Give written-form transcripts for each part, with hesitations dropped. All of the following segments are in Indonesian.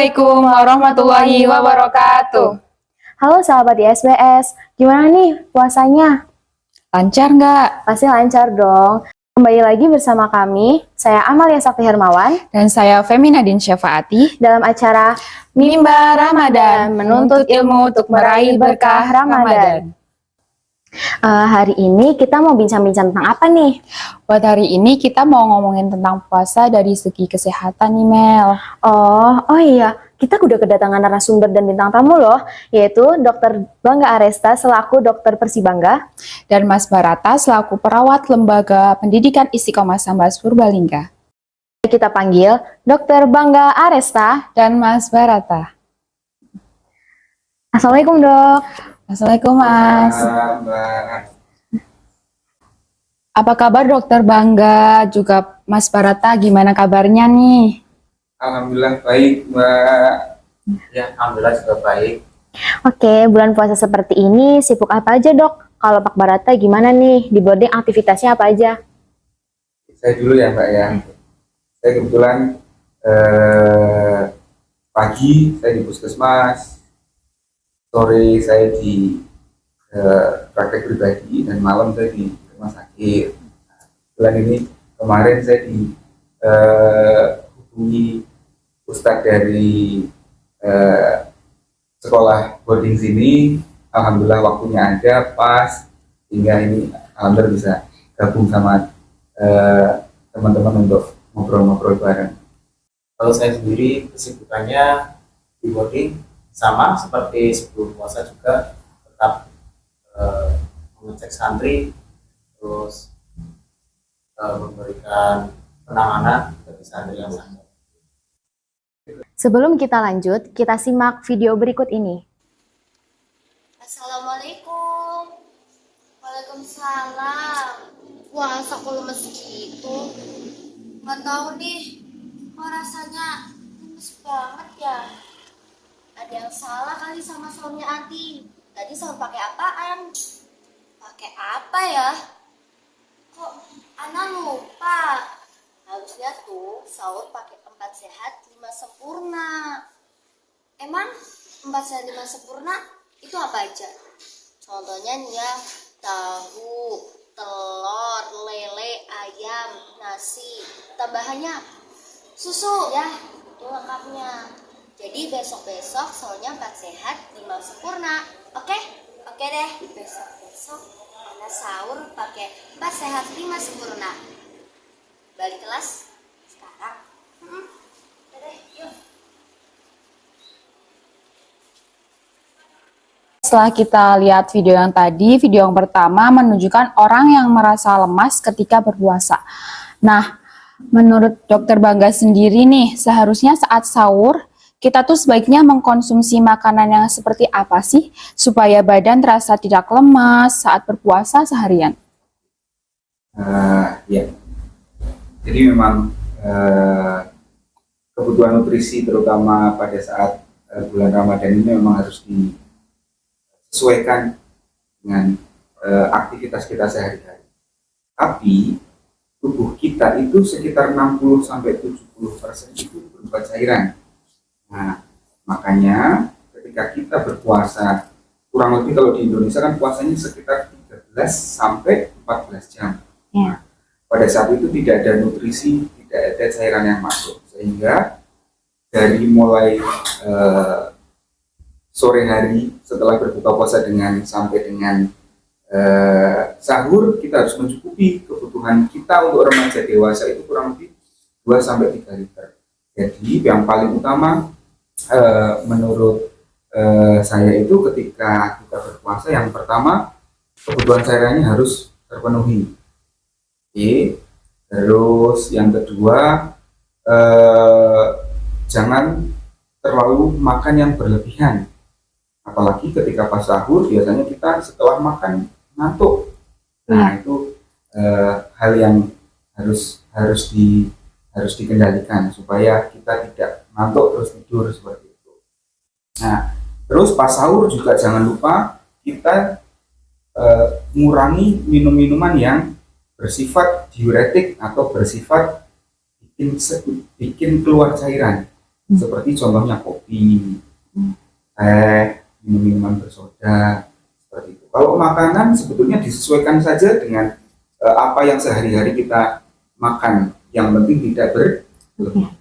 Assalamualaikum warahmatullahi wabarakatuh. Halo sahabat ISBS, gimana nih puasanya? Lancar nggak? Pasti lancar dong. Kembali lagi bersama kami, saya Amalia Sakti Hermawan Dan saya Femi Nadine Syafaati dalam acara Mimbar Ramadan, menuntut ilmu untuk meraih berkah Ramadan. Hari ini kita mau bincang-bincang tentang apa nih? Buat hari ini kita mau ngomongin tentang puasa dari segi kesehatan nih Mel. Oh iya, kita udah kedatangan narasumber dan bintang tamu loh, yaitu Dr. Bangga Aresta selaku dokter Persibangga Dan Mas Barata selaku perawat Lembaga Pendidikan Istiqomah Sambas Purbalingga. Kita panggil Dr. Bangga Aresta. Dan Mas Barata. Assalamualaikum dok. Assalamualaikum Mas. Apa kabar Dokter Bangga? Juga Mas Barata, gimana kabarnya nih? Alhamdulillah baik Mbak. Ya, alhamdulillah juga baik. Oke, bulan puasa seperti ini sibuk apa aja dok? Kalau Pak Barata gimana nih? Di boarding aktivitasnya apa aja? Saya dulu ya Mbak ya. Saya kebetulan pagi saya di puskesmas, sore saya di praktek pribadi, dan malam saya di rumah sakit. Bulan ini kemarin saya dihubungi Ustadz dari sekolah boarding sini. Alhamdulillah waktunya ada pas, hingga ini alhamdulillah bisa gabung sama teman-teman untuk ngobrol-ngobrol bareng. Kalau saya sendiri kesibukannya di boarding sama seperti sebelum puasa, juga tetap mengecek santri, terus memberikan penanganan bagi santri yang sakit. Sebelum kita lanjut, kita simak video berikut ini. Assalamualaikum. Waalaikumsalam. Puasa kok lemes gitu? Nggak tahu nih, kok rasanya lemes banget ya. Ada yang salah kali sama suami Ati. Tadi sahur pakai apaan? Pakai apa ya? Kok Ana lupa? Harusnya tuh sahur pakai 4 sehat 5 sempurna. Emang 4 sehat 5 sempurna itu apa aja? Contohnya nih ya, tahu, telur, lele, ayam, nasi, tambahannya susu ya, itu lengkapnya. Jadi besok-besok soalnya 4 sehat 5 sempurna. Oke deh, besok-besok Ana sahur pakai 4 sehat 5 sempurna. Balik kelas sekarang. Udah deh, yuk. Setelah kita lihat video yang tadi, video yang pertama menunjukkan orang yang merasa lemas ketika berpuasa. Nah, menurut Dokter Bangga sendiri nih, seharusnya saat sahur, kita tuh sebaiknya mengkonsumsi makanan yang seperti apa sih, supaya badan terasa tidak lemas saat berpuasa seharian? Ya, jadi memang kebutuhan nutrisi terutama pada saat bulan Ramadan ini memang harus disesuaikan dengan aktivitas kita sehari-hari. Tapi tubuh kita itu sekitar 60-70% itu berupa cairan. Nah, makanya ketika kita berpuasa, kurang lebih kalau di Indonesia kan puasanya sekitar 13-14 jam. Nah, pada saat itu tidak ada nutrisi, tidak ada cairan yang masuk, sehingga dari mulai sore hari setelah berbuka puasa sampai dengan sahur, kita harus mencukupi kebutuhan kita untuk remaja dewasa itu kurang lebih 2-3 liter. Jadi yang paling utama menurut saya itu ketika kita berpuasa, yang pertama kebutuhan cairannya harus terpenuhi. Oke. Terus yang kedua, jangan terlalu makan yang berlebihan. Apalagi ketika pas sahur biasanya kita setelah makan ngantuk. Nah, itu hal yang harus dikendalikan supaya kita tidak ngantuk terus tidur seperti itu. Nah, terus pas sahur juga jangan lupa kita mengurangi minum-minuman yang bersifat diuretik atau bersifat bikin keluar cairan. seperti contohnya kopi, teh, minuman bersoda, seperti itu. Kalau makanan sebetulnya disesuaikan saja dengan apa yang sehari-hari kita makan, yang penting tidak berlebihan.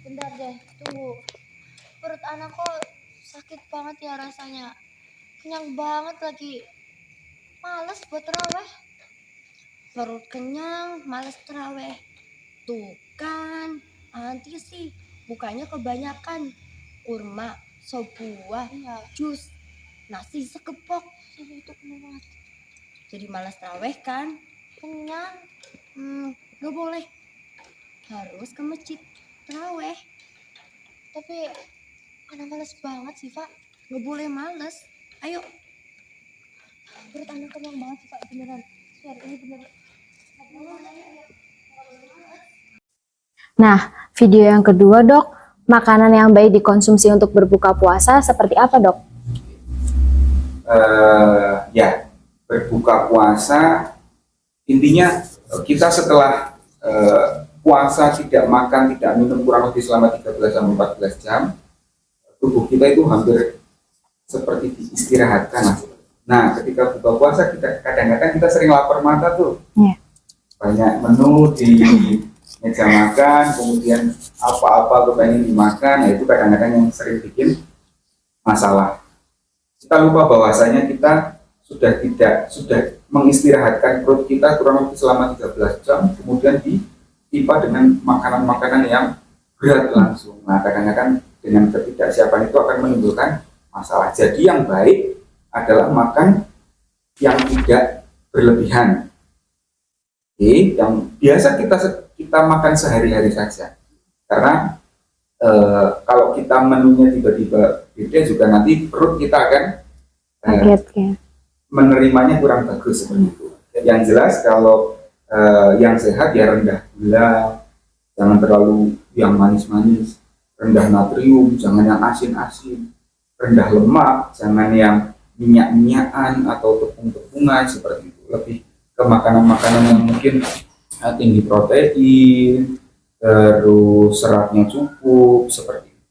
Bentar deh, tunggu. Perut anak kok sakit banget ya rasanya. Kenyang banget lagi. Males buat terawih. Perut kenyang, males terawih. Tuh kan, anti sih bukanya kebanyakan. Kurma, sop buah, jus, nasi sekepok. Itu banget. Jadi malas terawih kan? Kenyang. Gak boleh. Harus ke masjid terawih. Tapi anak males banget sih, Pak. Gak boleh males. Ayo. Perut anak kenyang banget sih, Pak. Beneran. Biar ini beneran. Nah, video yang kedua, Dok. Makanan yang baik dikonsumsi untuk berbuka puasa seperti apa, Dok? Ya, berbuka puasa intinya kita setelah puasa tidak makan, tidak minum kurang lebih selama 13 sampai 14 jam, tubuh kita itu hampir seperti diistirahatkan. Nah, ketika buka puasa kita kadang-kadang kita sering lapar mata tuh. Yeah. Banyak menu di meja makan, kemudian apa-apa kepengen dimakan, nah itu kadang-kadang yang sering bikin masalah. Kita lupa bahwasanya kita sudah mengistirahatkan perut kita kurang lebih selama 13 jam, kemudian ditimpa dengan makanan-makanan yang berat langsung. Nah, kadang-kadang dengan ketidaksiapan itu akan menimbulkan masalah. Jadi yang baik adalah makan yang tidak berlebihan. Oke, yang biasa kita makan sehari-hari saja. Karena kalau kita menunya tiba-tiba beda juga nanti perut kita akan menerimanya kurang bagus seperti itu. Yang jelas kalau yang sehat ya rendah gula, jangan terlalu yang manis-manis, rendah natrium, jangan yang asin-asin, rendah lemak, jangan yang minyak-minyakan atau tepung-tepungan seperti itu. Lebih ke makanan-makanan yang mungkin tinggi protein, terus seratnya cukup seperti itu.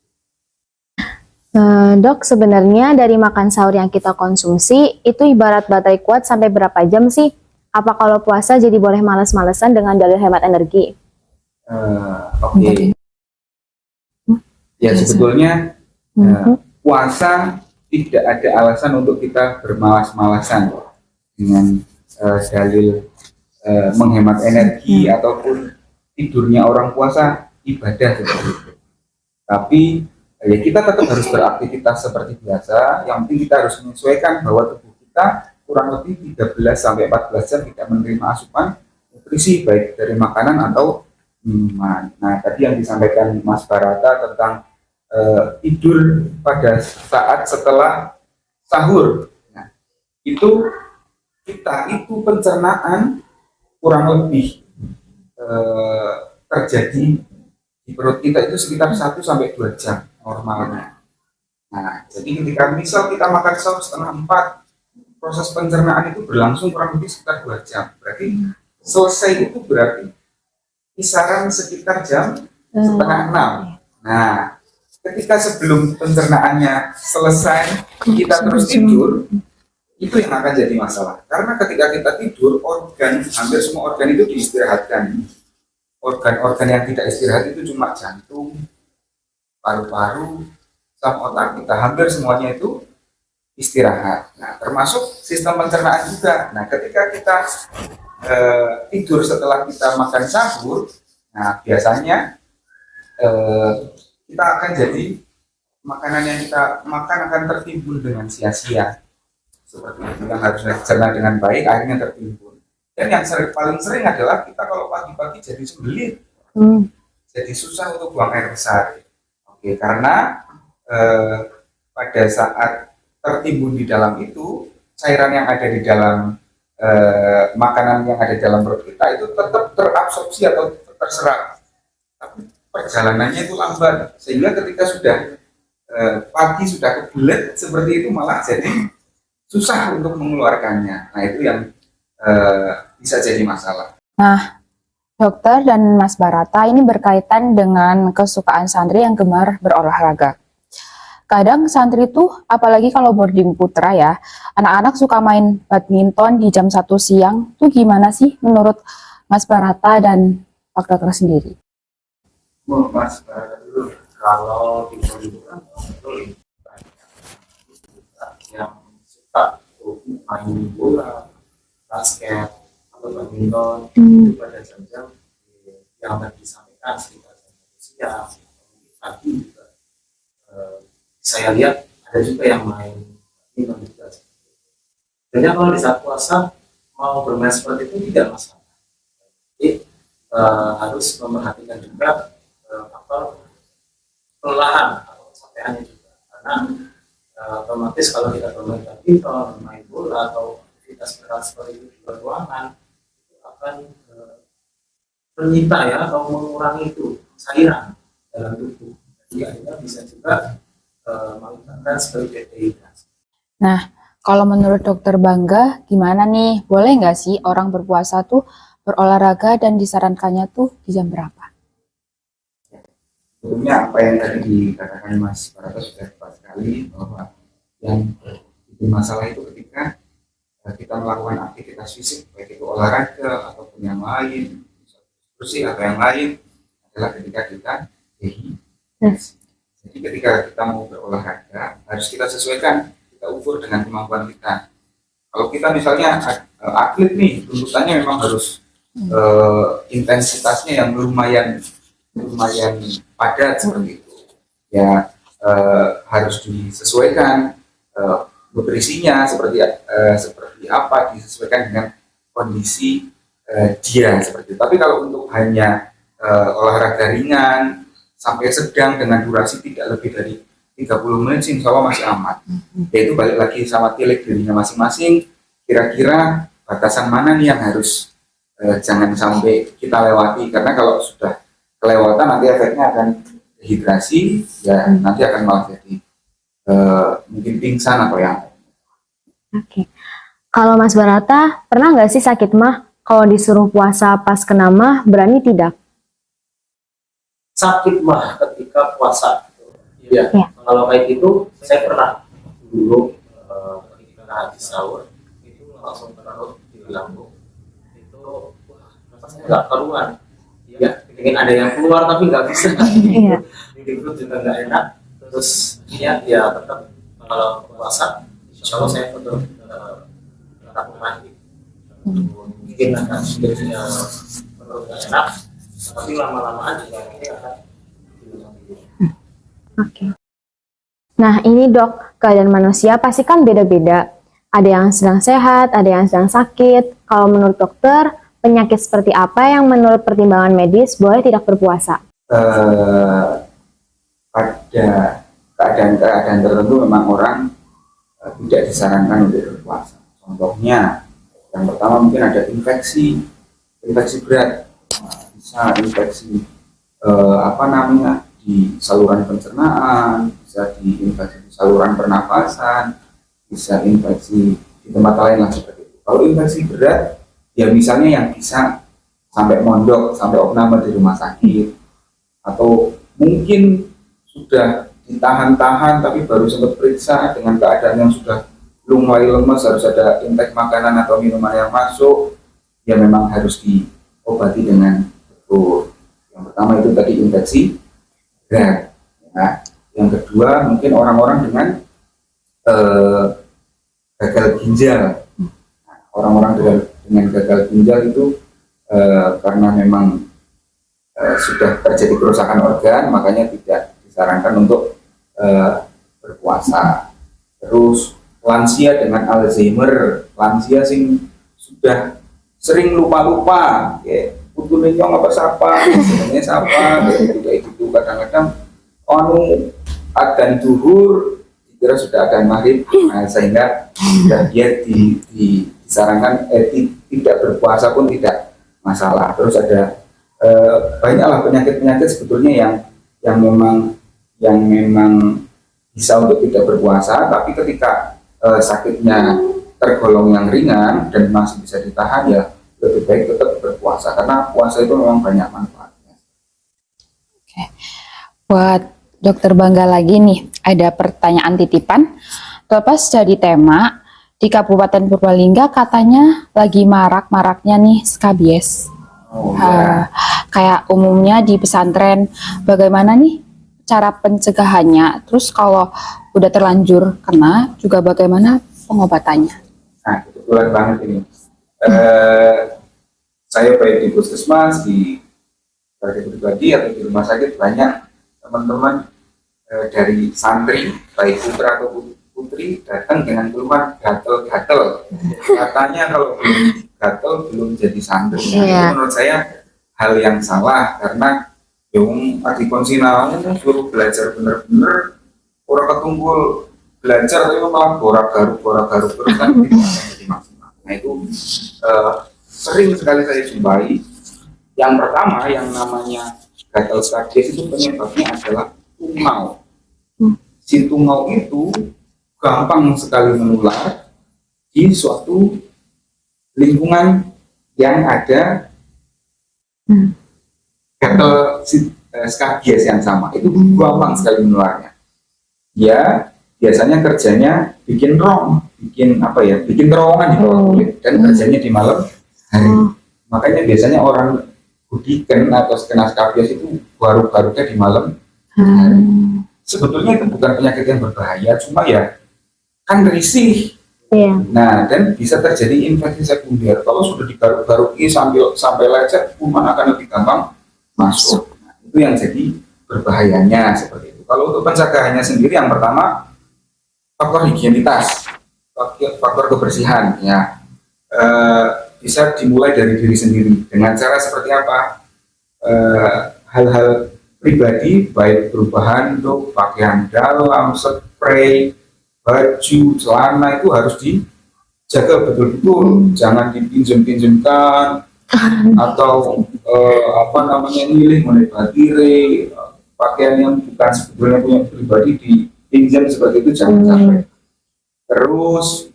Dok, sebenarnya dari makan sahur yang kita konsumsi itu ibarat baterai kuat sampai berapa jam sih? Apa kalau puasa jadi boleh males-malesan dengan dalil hemat energi? Oke. Ya sebetulnya puasa tidak ada alasan untuk kita bermalas-malasan dengan dalil menghemat energi ataupun tidurnya orang puasa ibadah seperti itu. Tapi ya kita tetap harus beraktivitas seperti biasa. Yang penting kita harus menyesuaikan bahwa tubuh kita kurang lebih 13 sampai 14 jam tidak menerima asupan nutrisi baik dari makanan atau minuman. Nah, tadi yang disampaikan Mas Barata tentang tidur pada saat setelah sahur. Nah, itu pencernaan kurang lebih terjadi di perut kita itu sekitar 1 sampai 2 jam normalnya. Nah, jadi ketika misal kita makan sahur setengah 4, proses pencernaan itu berlangsung kurang lebih sekitar 2 jam. Berarti selesai itu berarti kisaran sekitar jam setengah 6. Nah, ketika sebelum pencernaannya selesai kita terus tidur, itu yang akan jadi masalah. Karena ketika kita tidur, hampir semua organ itu diistirahatkan. Organ-organ yang tidak istirahat itu cuma jantung, paru-paru, sama otak kita. Hampir semuanya itu istirahat. Nah, termasuk sistem pencernaan juga. Nah, ketika kita tidur setelah kita makan sahur, nah biasanya kita akan jadi makanan yang kita makan akan tertimbun dengan sia-sia. Seperti itu, yang harusnya dicerna dengan baik akhirnya tertimbun. Dan yang paling sering adalah kita kalau pagi-pagi jadi sembelit, jadi susah untuk buang air besar. Oke, karena pada saat tertimbun di dalam itu, cairan yang ada di dalam makanan yang ada di dalam perut kita itu tetap terabsorpsi atau terserap. Tapi perjalanannya itu lambat, sehingga ketika sudah pagi sudah kebelet seperti itu malah jadi susah untuk mengeluarkannya. Nah, itu yang bisa jadi masalah. Nah, Dokter dan Mas Barata ini berkaitan dengan kesukaan santri yang gemar berolahraga. Kadang santri tuh, apalagi kalau boarding putra ya, anak-anak suka main badminton di jam 1 siang. Tuh gimana sih menurut Mas Barata dan Pak Dokter sendiri? Mas, dulu. Kalau di Bogor itu yang suka main bola, basket, atau badminton itu pada jam-jam yang tadi disampaikan sekitar jam 1 siang. Pagi juga saya lihat ada juga yang main badminton juga. Jadi kalau di saat puasa mau bermain seperti itu tidak masalah. Jadi harus memperhatikan juga faktor kelelahan atau kecapeannya juga, karena otomatis kalau kita bermain badminton, main bola atau aktivitas berat seperti itu di luar ruangan itu akan menyita ya atau mengurangi itu cairan dalam tubuh, jadi akhirnya bisa juga mengakibatkan sebagai dehidrasi. Nah, kalau menurut Dokter Bangga, gimana nih? Boleh nggak sih orang berpuasa tuh berolahraga dan disarankannya tuh di jam berapa? Sebetulnya apa yang tadi dikatakan Mas Barata sudah tepat sekali, bahwa yang jadi masalah itu ketika kita melakukan aktivitas fisik, baik itu olahraga ataupun yang lain, bersih atau yang lain, adalah ketika kita dehidrasi. Jadi ketika kita mau berolahraga, harus kita sesuaikan, kita ukur dengan kemampuan kita. Kalau kita misalnya atlet nih, tuntutannya memang harus intensitasnya yang lumayan padat seperti itu. Ya harus disesuaikan nutrisinya seperti apa, disesuaikan dengan kondisi dia seperti itu. Tapi kalau untuk hanya olahraga ringan sampai sedang dengan durasi tidak lebih dari 30 menit sih insya Allah masih aman. Yaitu balik lagi sama tilik dirinya masing-masing, kira-kira batasan mana nih yang harus jangan sampai kita lewati, karena kalau sudah kelewatan nanti efeknya akan dehidrasi, ya nanti akan malah jadi mungkin pingsan atau yang lain. Oke. Kalau Mas Barata, pernah nggak sih sakit mah kalau disuruh puasa pas kena mah berani tidak? Sakit mah ketika puasa, ya. Ya. Kalau kayak gitu saya pernah dulu ketika habis sahur itu langsung terlalu di lambung itu rasanya nggak keruan. Ya, ingin ada yang keluar tapi nggak bisa. Iya. Di perut juga nggak enak. Terus ya tetap kalau puasa, insya Allah saya betul lakukan lagi. Mungkin akan jadi perut nggak enak, tapi lama-lamaan juga ini akan hilang. Oke. Nah ini dok, keadaan manusia pasti kan beda-beda. Ada yang sedang sehat, ada yang sedang sakit. Kalau menurut dokter, penyakit seperti apa yang menurut pertimbangan medis boleh tidak berpuasa? Pada keadaan tertentu memang orang tidak disarankan untuk berpuasa. Contohnya, yang pertama mungkin ada infeksi berat, bisa infeksi di saluran pencernaan, bisa diinfeksi di saluran pernapasan, bisa infeksi di tempat lain lah seperti itu. Kalau infeksi berat, ya misalnya yang bisa sampai mondok, sampai opname di rumah sakit, atau mungkin sudah ditahan-tahan tapi baru sempat periksa dengan keadaan yang sudah mulai lemes, harus ada intake makanan atau minuman yang masuk, ya memang harus diobati dengan betul. Yang pertama itu tadi infeksi berat. Nah, yang kedua mungkin orang-orang dengan gagal ginjal. Nah, orang-orang dengan gagal ginjal itu karena memang sudah terjadi kerusakan organ, makanya tidak disarankan untuk berpuasa. Terus lansia dengan Alzheimer, lansia sing sudah sering lupa-lupa, kayak putu nenyong apa siapa, sebenarnya siapa, kayak gitu kadang-kadang adzan zuhur dikira sudah adzan maghrib, nah, sehingga dia disarankan tidak berpuasa pun tidak masalah. Terus ada banyaklah penyakit-penyakit sebetulnya yang memang bisa untuk tidak berpuasa, tapi ketika sakitnya tergolong yang ringan dan masih bisa ditahan, ya lebih baik tetap berpuasa karena puasa itu memang banyak manfaatnya. Buat Dokter Bangga lagi nih, ada pertanyaan titipan. Terlepas dari tema, di Kabupaten Purbalingga katanya lagi marak-maraknya nih skabies. Oh ya, Kayak umumnya di pesantren, bagaimana nih cara pencegahannya? Terus kalau udah terlanjur kena, juga bagaimana pengobatannya? nah kebetulan banget ini. Saya baik di puskesmas, di praktek pribadi atau di rumah sakit banyak teman-teman dari santri baik putra atau putri datang dengan keluhan gatel-gatel. Katanya kalau belum gatel belum jadi santri. Nah, Iya. itu menurut saya hal yang salah karena yang adi konsinal suruh belajar bener-bener orang ketunggul belajar tapi malah borak-garuk terus kan tidak akan jadi maksimal. Nah itu sering sekali saya jumpai. Yang pertama yang namanya gatal skabies itu penyebabnya adalah tungau. Si tungau itu gampang sekali menular di suatu lingkungan yang ada gatal skabies yang sama. Itu gampang sekali menularnya. Ya, biasanya kerjanya bikin bikin terowongan di bawah kulit dan kerjanya di malam hari. Makanya biasanya orang budiken atau kena skabies itu baru-barunya di malam hari. Sebetulnya itu bukan penyakit yang berbahaya, cuma ya kan risih. Iya. Nah, dan bisa terjadi infeksi sekunder. Kalau sudah digaruk-garuki sampai lecet, kuman akan lebih gampang masuk. Nah, itu yang jadi berbahayanya seperti itu. Kalau untuk pencegahannya sendiri, yang pertama faktor higienitas, faktor kebersihan, ya bisa dimulai dari diri sendiri. Dengan cara seperti apa? Hal-hal pribadi, baik berupa handuk, pakaian dalam, spray, baju, celana itu harus dijaga betul-betul, jangan dipinjem-pinjemkan atau milih batire, pakaian yang bukan sebetulnya punya pribadi dipinjam seperti itu jangan sampai. Terus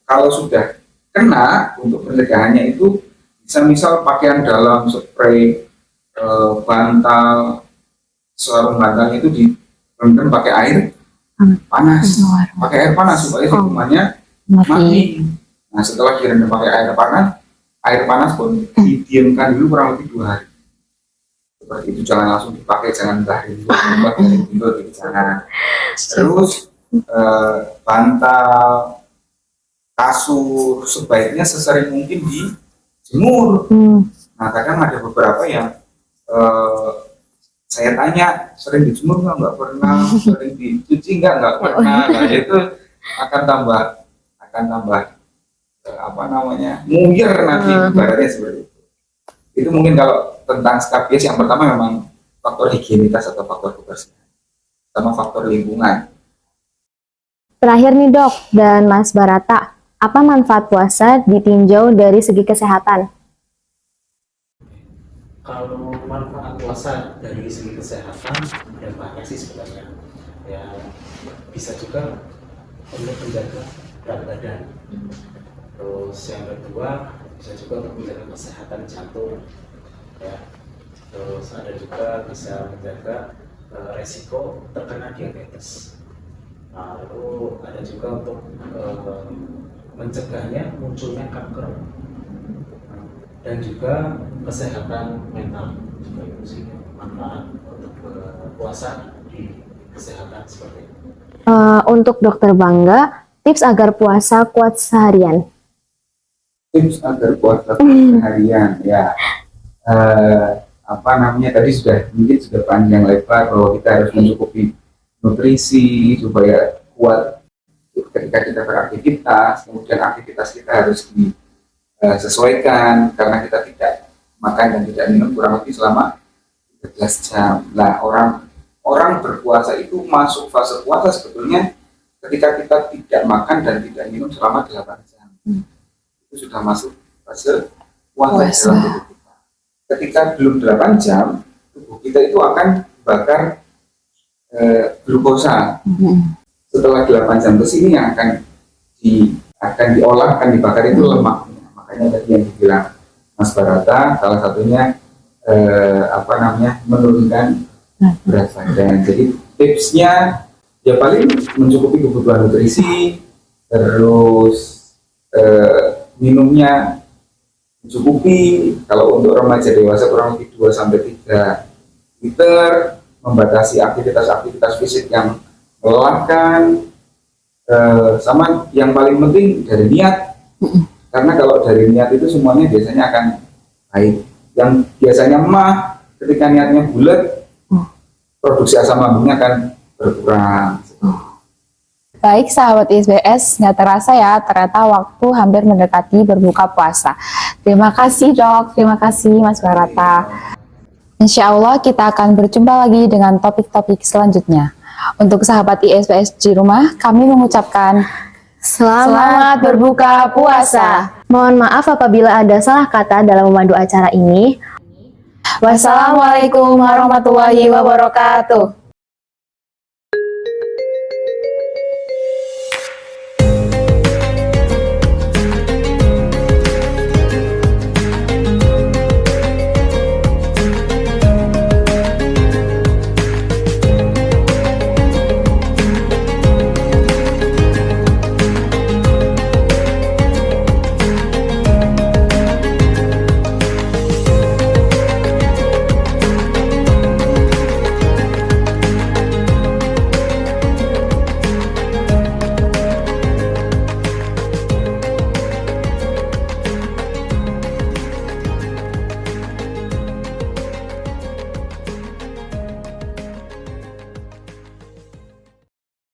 kalau sudah kena untuk pencegahannya itu bisa misal pakaian dalam, spray, bantal, sarung bantalnya itu direndam pakai air panas, pakai air panas supaya kumannya mati. Nah setelah direndam pakai air panas pun didiamkan dulu kurang lebih 2 hari. Seperti itu, jangan langsung dipakai, jangan dari tidur gitu, jangan. Terus bantal, kasur sebaiknya sesering mungkin dijemur. Nah kadang ada beberapa yang saya tanya sering dijemur nggak pernah, sering dicuci nggak pernah. Nah itu akan tambah mungir nanti ibaratnya seperti itu. Itu mungkin kalau tentang skabies yang pertama memang faktor higienitas atau faktor kebersihan sama faktor lingkungan. Terakhir nih dok, dan Mas Barata, apa manfaat puasa ditinjau dari segi kesehatan? Kalau manfaat puasa dari segi kesehatan dan banyak sih sebenarnya, ya bisa juga untuk menjaga berat badan. Terus yang kedua bisa juga untuk menjaga kesehatan jantung, ya. Terus ada juga bisa menjaga resiko terkena diabetes. Nah, lalu ada juga untuk mencegahnya munculnya kanker dan juga kesehatan mental. Juga itu sih manfaat untuk puasa di kesehatan seperti itu. Untuk Dokter Bangga, tips agar puasa kuat seharian. Tips agar puasa harian ya tadi mungkin sudah panjang lebar bahwa kita harus mencukupi nutrisi supaya kuat ketika kita beraktivitas, kemudian aktivitas kita harus disesuaikan karena kita tidak makan dan tidak minum kurang lebih selama 13 jam. Nah, orang berpuasa itu masuk fase puasa sebetulnya ketika kita tidak makan dan tidak minum selama 8 jam. Itu sudah masuk fase puasa dalam tubuh kita. Ketika belum 8 jam, tubuh kita itu akan bakar glukosa. Setelah 8 jam ke sini yang akan akan diolah, akan dibakar itu lemaknya. Makanya tadi yang dibilang Mas Barata, salah satunya menurunkan berat badan. Jadi tipsnya ya paling mencukupi kebutuhan nutrisi, terus minumnya mencukupi. Kalau untuk remaja dewasa kurang lebih 2 sampai 3 liter, membatasi aktivitas fisik yang melelahkan, sama yang paling penting dari niat. Karena kalau dari niat itu semuanya biasanya akan baik. Yang biasanya mah ketika niatnya bulat, produksi asam lambungnya akan berkurang. Baik sahabat ISBS, nggak terasa ya, ternyata waktu hampir mendekati berbuka puasa. Terima kasih dok, terima kasih Mas Barata. Insya Allah kita akan berjumpa lagi dengan topik-topik selanjutnya. Untuk sahabat ISBS di rumah, kami mengucapkan selamat berbuka puasa. Mohon maaf apabila ada salah kata dalam memandu acara ini. Wassalamualaikum warahmatullahi wabarakatuh.